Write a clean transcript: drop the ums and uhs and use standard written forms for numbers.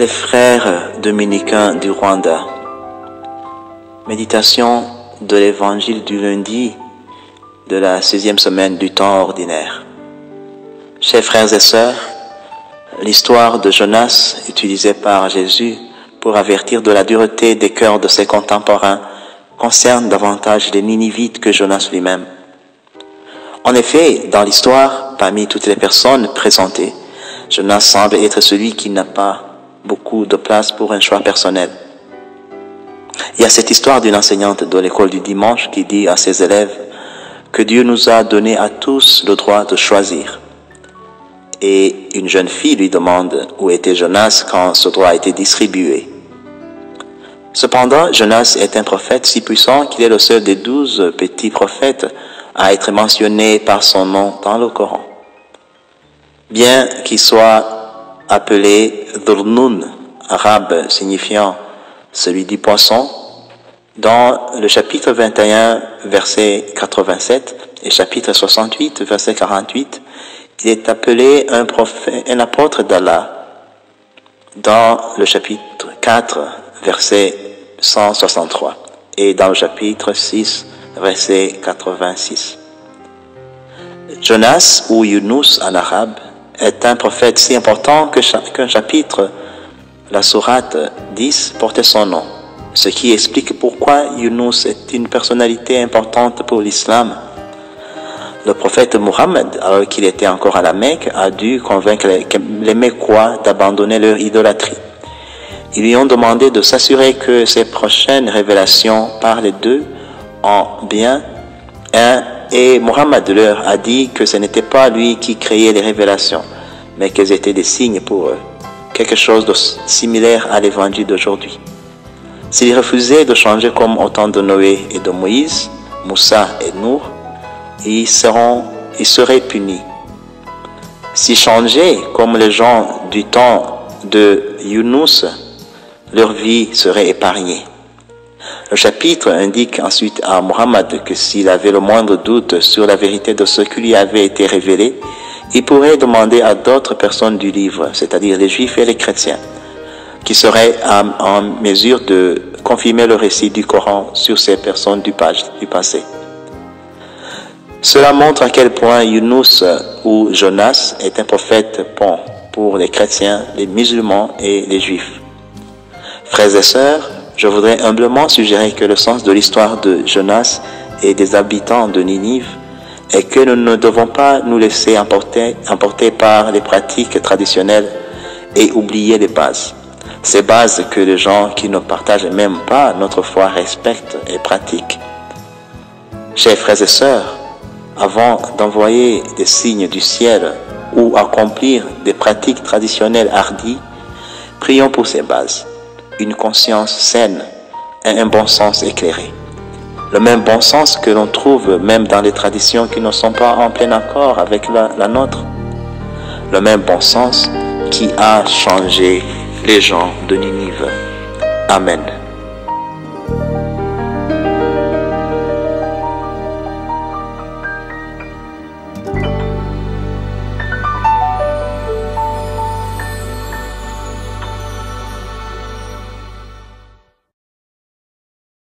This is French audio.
Les frères dominicains du Rwanda. Méditation de l'évangile du lundi de la 6e semaine du temps ordinaire. Chers frères et sœurs, l'histoire de Jonas utilisée par Jésus pour avertir de la dureté des cœurs de ses contemporains concerne davantage les Ninivites que Jonas lui-même. En effet, dans l'histoire, parmi toutes les personnes présentées, Jonas semble être celui qui n'a pas beaucoup de place pour un choix personnel. Il y a cette histoire d'une enseignante de l'école du dimanche qui dit à ses élèves que Dieu nous a donné à tous le droit de choisir. Et une jeune fille lui demande où était Jonas quand ce droit a été distribué. Cependant, Jonas est un prophète si puissant qu'il est le seul des 12 petits prophètes à être mentionné par son nom dans le Coran. Bien qu'il soit appelé Dhurnun, arabe signifiant celui du poisson, dans le chapitre 21, verset 87 et chapitre 68, verset 48, il est appelé un prophète, un apôtre d'Allah. Dans le chapitre 4, verset 163 et dans le chapitre 6, verset 86. Jonas ou Yunus en arabe est un prophète si important qu'un chapitre, la sourate 10, portait son nom, ce qui explique pourquoi Yunus est une personnalité importante pour l'islam. Le prophète Muhammad, alors qu'il était encore à la Mecque, a dû convaincre les Mecquois d'abandonner leur idolâtrie. Ils lui ont demandé de s'assurer que ses prochaines révélations parlaient d'eux en bien, et Muhammad leur a dit que ce n'était pas lui qui créait les révélations, mais qu'elles étaient des signes pour eux, quelque chose de similaire à l'évangile d'aujourd'hui. S'ils refusaient de changer comme au temps de Noé et de Moïse, Moussa et Nour, ils seraient punis. S'ils changeaient comme les gens du temps de Yunus, leur vie serait épargnée. Le chapitre indique ensuite à Muhammad que s'il avait le moindre doute sur la vérité de ce qui lui avait été révélé, il pourrait demander à d'autres personnes du livre, c'est-à-dire les Juifs et les chrétiens, qui seraient en mesure de confirmer le récit du Coran sur ces personnes du passé. Cela montre à quel point Yunus ou Jonas est un prophète bon pour les chrétiens, les musulmans et les Juifs. Frères et sœurs, je voudrais humblement suggérer que le sens de l'histoire de Jonas et des habitants de Ninive est que nous ne devons pas nous laisser emporter par les pratiques traditionnelles et oublier les bases. Ces bases que les gens qui ne partagent même pas notre foi respectent et pratiquent. Chers frères et sœurs, avant d'envoyer des signes du ciel ou accomplir des pratiques traditionnelles hardies, prions pour ces bases. Une conscience saine et un bon sens éclairé. Le même bon sens que l'on trouve même dans les traditions qui ne sont pas en plein accord avec la nôtre. Le même bon sens qui a changé les gens de Ninive. Amen.